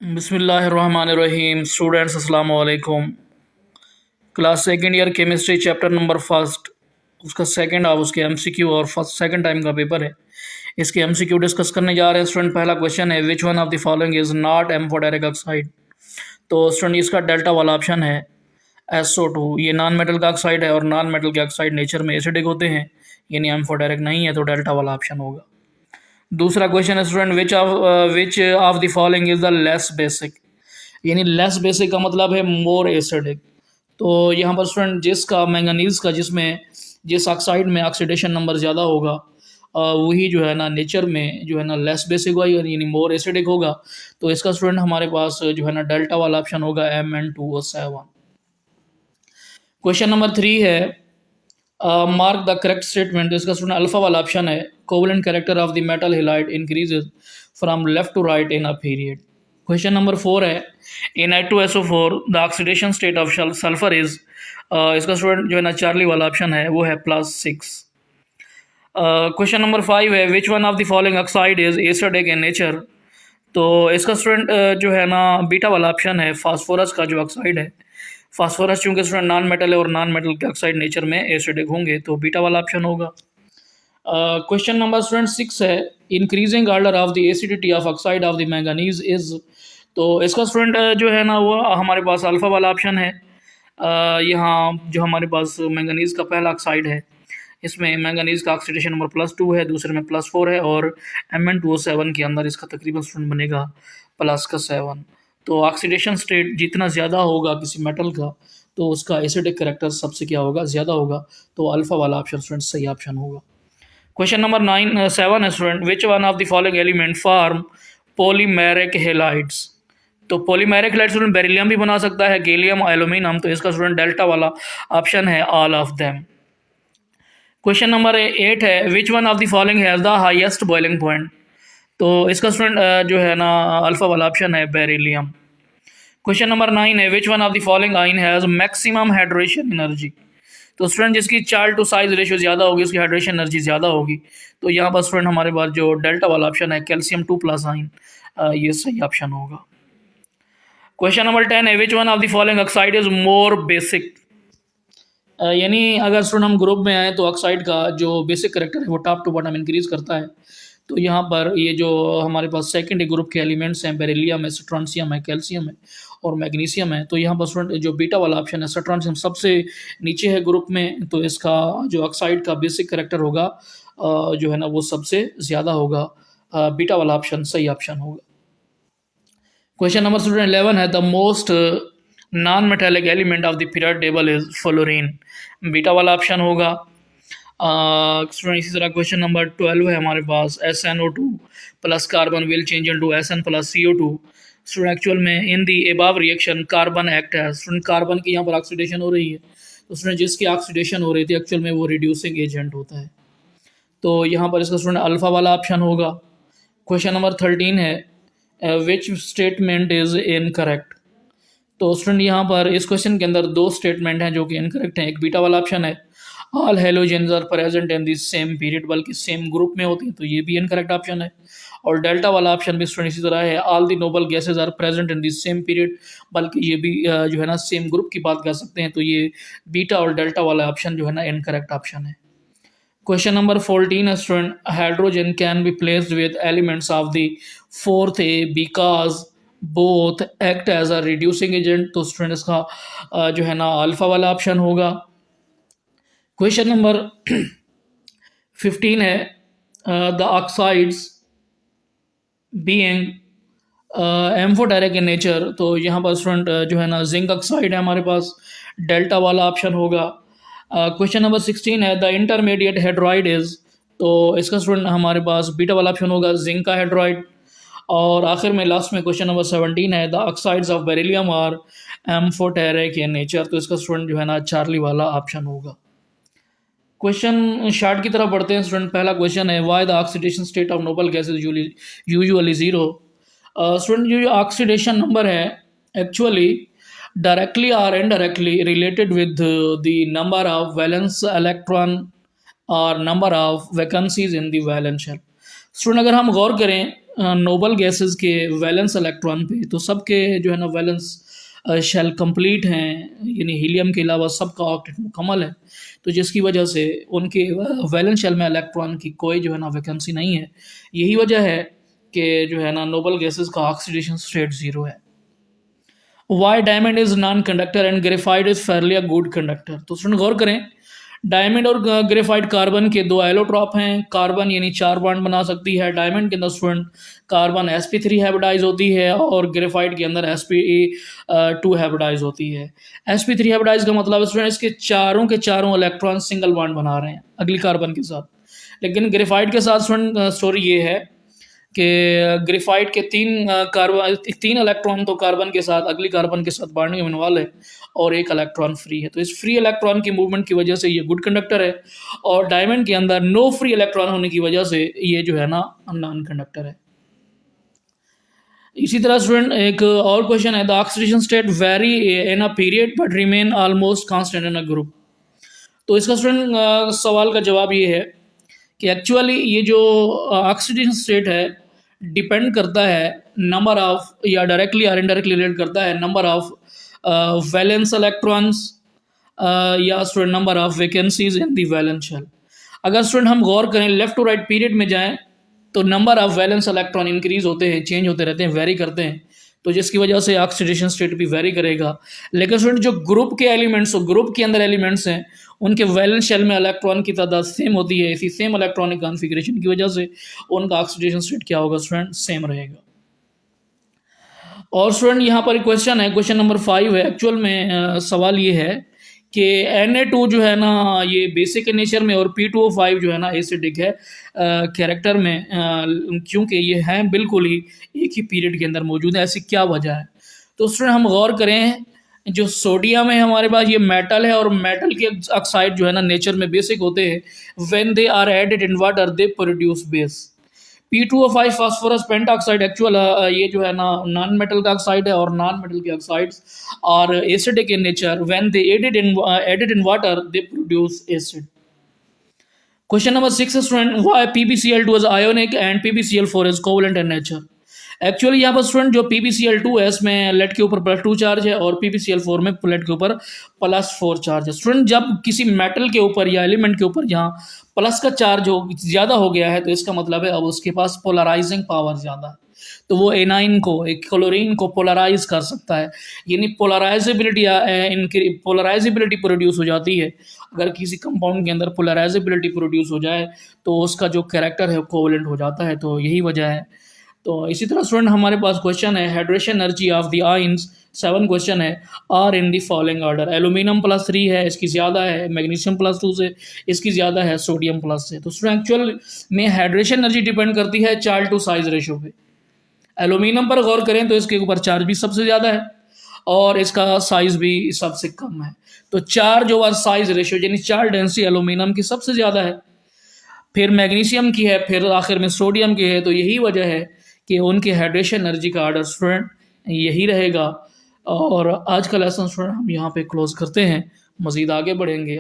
बिस्मिल्लाहिर्रहमानिर्रहीम। स्टूडेंट्स अस्सलाम वालेकुम। Class second year chemistry chapter number first, उसका सेकंड हाफ, उसके एमसीक्यू और फर्स्ट सेकंड टाइम का पेपर है। इसके एमसीक्यू डिस्कस करने जा रहे हैं स्टूडेंट। पहला क्वेश्चन है, which one of the following is not amphoteric oxide. तो स्टूडेंट इसका डेल्टा वाला ऑप्शन है SO2। ये नॉन मेटल का ऑक्साइड है और नॉन मेटल के ऑक्साइड नेचर में एसिडिक होते हैं, यानी एम्फोटेरिक नहीं है, तो डेल्टा वाला ऑप्शन होगा। दूसरा क्वेश्चन है student, which of the following is the less basic. यानी लेस बेसिक का मतलब है मोर एसिडिक। तो यहाँ पर स्टूडेंट जिसका मैंगनीज का जिस ऑक्साइड में ऑक्सीडेशन नंबर ज़्यादा होगा, वही जो है ना नेचर में जो है ना लेस बेसिक होगा, यानी मोर एसिडिक होगा। तो इसका स्टूडेंट हमारे पास जो है ना डेल्टा वाला ऑप्शन होगा Mn2O7। क्वेश्चन नंबर 3 है, मार्क द करेक्ट स्टेटमेंट। इसका स्टूडेंट अल्फा वाला ऑप्शन है, covalent character of the metal halide increases from left to right in a period. Question number 4 है, in H2SO4 the oxidation state of sulphur is. इसका student जो है ना Charlie वाला option है, वो है +6। क्वेश्चन नंबर 5 है, which one of the following oxide is acidic in nature. तो इसका स्टूडेंट जो है ना बीटा वाला ऑप्शन है, फास्फोरस का जो ऑक्साइड है। फास्फोरस चूंकि स्टूडेंट नॉन मेटल है और नॉन मेटल के ऑक्साइड नेचर में एसिडिक होंगे, तो बीटा वाला ऑप्शन होगा। क्वेश्चन नंबर स्टूडेंट 6 है, increasing order of the acidity of oxide of the manganese is. तो इसका स्टूडेंट जो है ना वो हमारे पास अल्फा वाला ऑप्शन है। यहाँ जो हमारे पास मैंगनीज का पहला ऑक्साइड है, इसमें मैंगनीज का ऑक्सीडेशन नंबर +2 है, दूसरे में +4 है, और Mn2O7 के अंदर इसका तकरीबन स्टूडेंट बनेगा +7। तो ऑक्सीडेशन स्टेट जितना ज़्यादा होगा किसी मेटल का, तो उसका एसिडिक करेक्टर सबसे क्या होगा, ज़्यादा होगा। तो अल्फा वाला ऑप्शन स्टूडेंट सही ऑप्शन होगा। क्वेश्चन नंबर 7 है student, which one of the following element form polymeric halides. तो पॉलीमेरिक हेलाइड स्टूडेंट बेरिलियम भी बना सकता है, गैलियम, एल्यूमिनियम। तो इसका स्टूडेंट डेल्टा वाला ऑप्शन है all of them. Question number 8 है, which one of the following has the highest boiling point. तो इसका स्टूडेंट जो है ना अल्फा वाला ऑप्शन है बेरिलियम। क्वेश्चन नंबर 9 है, which one of the following आइन हैज़ मैक्सिमम हाइड्रेशन एनर्जी। तो स्टूडेंट जिसकी चार्ज टू साइज रेशियो ज़्यादा होगी, उसकी हाइड्रेशन एनर्जी ज़्यादा होगी। तो यहाँ पर स्टूडेंट हमारे पास जो डेल्टा वाला ऑप्शन है कैल्शियम 2+ आइन, ये सही ऑप्शन होगा। क्वेश्चन नंबर 10 है, which one of the following oxide is more basic. यानी अगर स्टूडेंट हम ग्रुप में आए तो ऑक्साइड का जो बेसिक करेक्टर है वो टॉप टू बॉटम इंक्रीज करता है। तो यहाँ पर ये जो हमारे पास सेकेंड ग्रुप के एलिमेंट्स हैं, बेरिलियम है, स्ट्रॉन्सियम है, कैल्शियम है और मैग्नीशियम है। तो यहाँ पर स्टूडेंट जो बीटा वाला ऑप्शन है, स्ट्रॉन्सियम सबसे नीचे है ग्रुप में, तो इसका जो ऑक्साइड का बेसिक करेक्टर होगा जो है ना वो सबसे ज़्यादा होगा। बीटा वाला ऑप्शन सही ऑप्शन होगा। क्वेश्चन नंबर स्टूडेंट 11 है, the most non metallic element of the periodic table is fluorine. Beta वाला ऑप्शन होगा। स्टूडेंट इसी तरह क्वेश्चन नंबर 12 है हमारे पास, SnO2 plus carbon will change into Sn plus CO2। Student actual में in the above reaction carbon act है। Student carbon की यहाँ पर ऑक्सीडेशन हो रही है, तो स्टूडेंट जिसकी ऑक्सीडेशन हो रही थी एक्चुअल में वो रिड्यूसिंग एजेंट होता है। तो यहाँ पर इसका स्टूडेंट अल्फा वाला ऑप्शन होगा। क्वेश्चन नंबर 13 है, विच स्टेटमेंट इज इनकरेक्ट। तो स्टूडेंट यहाँ पर इस क्वेश्चन के अंदर दो स्टेटमेंट हैं जो कि इनकरेक्ट हैं। एक बीटा वाला ऑप्शन है, all halogens are present in this same period, बल्कि सेम ग्रुप में होती हैं, तो ये भी इनकरेक्ट ऑप्शन है। और डेल्टा वाला ऑप्शन भी स्टूडेंट इसी तरह है, all the noble gases are present in this same period, बल्कि ये भी जो है ना सेम ग्रुप की बात कर सकते हैं। तो ये बीटा और डेल्टा वाला ऑप्शन जो है ना इनकरेक्ट ऑप्शन है। क्वेश्चन नंबर 14 है student, hydrogen can be placed with elements of the fourth A because both act as a reducing agent. तो स्टूडेंट इसका जो है ना अल्फा वाला ऑप्शन होगा। क्वेश्चन नंबर 15 है, the oxides being amphoteric in nature. तो यहाँ पर स्टूडेंट जो है ना जिंक ऑक्साइड है हमारे पास, डेल्टा वाला ऑप्शन होगा। क्वेश्चन नंबर 16 है, द इंटरमीडिएट हेड्रॉइड इज। तो इसका स्टूडेंट हमारे पास बीटा वाला ऑप्शन होगा, जिंक का हेड्रॉइड। और आखिर में लास्ट में क्वेश्चन नंबर 17 है, the oxides of beryllium are amphoteric in nature. तो इसका स्टूडेंट जो है ना चार्ली वाला ऑप्शन होगा। क्वेश्चन शार्ट की तरफ बढ़ते हैं स्टूडेंट। पहला क्वेश्चन है, why the oxidation state of noble gases usually 0। Student जो ऑक्सीडेशन नंबर है actually directly or indirectly related with the number of valence electron or number of vacancies in the valence shell। Student अगर हम गौर करें noble gases के valence electron पे, तो सबके जो है ना वैलेंस शेल कंप्लीट हैं, यानी हीलियम के अलावा सबका ऑक्टेट मुकम्मल है। तो जिसकी वजह से उनके वैलेंस शेल में इलेक्ट्रॉन की कोई जो है ना वैकेंसी नहीं है। यही वजह है कि जो है ना नोबल गैसेस का ऑक्सीडेशन स्टेट ज़ीरो है। Why diamond is non conductor and graphite is fairly a good conductor. तो स्टूडेंट गौर करें, डायमंड और ग्रेफाइट कार्बन के दो एलोट्रॉप हैं। कार्बन यानी 4 बॉन्ड बना सकती है। डायमंड के अंदर स्टूडेंट कार्बन sp3 हाइब्रिडाइज होती है और ग्रेफाइट के अंदर sp2 हाइब्रिडाइज होती है। sp3 हाइब्रिडाइज का मतलब स्टूडेंट इसके चारों के चारों इलेक्ट्रॉन सिंगल बॉन्ड बना रहे हैं अगली कार्बन के साथ। लेकिन ग्रेफाइट के साथ स्टूडेंट स्टोरी ये है कि ग्रेफाइट के तीन इलेक्ट्रॉन तो कार्बन के साथ अगली कार्बन के साथ बांधने में वाले और एक इलेक्ट्रॉन फ्री है। तो इस फ्री इलेक्ट्रॉन की मूवमेंट की वजह से ये गुड कंडक्टर है, और डायमंड के अंदर नो फ्री इलेक्ट्रॉन होने की वजह से ये जो है ना नॉन कंडक्टर है। इसी तरह स्टूडेंट एक और क्वेश्चन है, the oxidation state very in a period but remain almost constant in a group. तो इसका स्टूडेंट सवाल का जवाब ये है कि एक्चुअली ये जो ऑक्सीडेशन स्टेट है डिपेंड करता है नंबर ऑफ, या डायरेक्टली और इनडायरेक्टली रिलेट करता है नंबर ऑफ वैलेंस इलेक्ट्रॉन्स या student number of vacancies in the valence shell. अगर स्टूडेंट हम गौर करें लेफ्ट टू राइट पीरियड में जाएं तो number of valence electron increase होते हैं, चेंज होते रहते हैं, वेरी करते हैं। तो जिसकी वजह से ऑक्सीडेशन स्टेट भी वेरी करेगा। लेकिन स्टूडेंट जो ग्रुप के एलिमेंट्स, ग्रुप के अंदर एलिमेंट्स हैं, उनके वैलेंस शेल में इलेक्ट्रॉन की तादाद सेम होती है। इसी सेम इलेक्ट्रॉनिक कॉन्फ़िगरेशन की वजह से उनका ऑक्सीडेशन स्टेट क्या होगा स्टूडेंट, सेम रहेगा। और स्टूडेंट यहाँ पर एक क्वेश्चन है, क्वेश्चन नंबर 5 है। एक्चुअल में सवाल ये है कि Na2 जो है ना ये बेसिक नेचर में, और P2O5 जो है ना एसिडिक है कैरेक्टर में, क्योंकि ये हैं बिल्कुल ही एक ही पीरियड के अंदर मौजूद है। ऐसी क्या वजह है? तो स्टूडेंट हम गौर करें, जो सोडियम है हमारे पास ये मेटल है, और मेटल के ऑक्साइड जो है ना नेचर में बेसिक होते हैं। When they are added in water they produce base. P2O5 phosphorus pentoxide actual ये जो है ना नॉन मेटल का ऑक्साइड है, और नॉन मेटल के oxides are acidic in nature. When they added in water they produce acid. Question number 6 student, why PbCl2 is ionic and PbCl4 is covalent in nature. Actually यहाँ पर student जो PbCl2 है इसमें lead के ऊपर +2 charge है, और PbCl4 में लेड के ऊपर +4 चार्ज है। स्टूडेंट जब किसी मेटल के ऊपर या एलिमेंट के ऊपर यहाँ प्लस का चार्ज हो ज़्यादा हो गया है, तो इसका मतलब है अब उसके पास पोलराइजिंग पावर ज़्यादा है। तो वो एनाइन को, एक क्लोरीन को पोलराइज कर सकता है, यानी पोलराइजेबिलिटी इनकी पोलराइजेबिलिटी प्रोड्यूस हो जाती है। अगर किसी कंपाउंड के अंदर पोलराइजेबिलिटी प्रोड्यूस हो जाए तो उसका जो कैरेक्टर है कोवलेंट हो जाता है। तो यही वजह है। तो इसी तरह स्टूडेंट हमारे पास क्वेश्चन है, hydration energy of the ions 7 question है, are in the following order. Aluminium +3 है, इसकी ज़्यादा है। मैग्नीशियम +2 से इसकी ज़्यादा है। सोडियम +1 से। तो स्टूडेंट एक्चुअल में हाइड्रेशन एनर्जी डिपेंड करती है चार्ज टू साइज रेशो पे। एल्यूमिनियम पर गौर करें तो इसके ऊपर चार्ज भी सबसे ज़्यादा है और इसका साइज भी सबसे कम है। तो चार्ज ओवर साइज रेशियो यानी चार्ज डेंसिटी एल्यूमिनियम की सबसे ज़्यादा है, फिर मैग्नीशियम की है, फिर आखिर में सोडियम की है। तो यही वजह है कि उनकी हाइड्रेशन एनर्जी का आर्डर स्टूडेंट यही रहेगा। और आज का लेसन स्टूडेंट हम यहाँ पे क्लोज करते हैं, मज़ीद आगे बढ़ेंगे।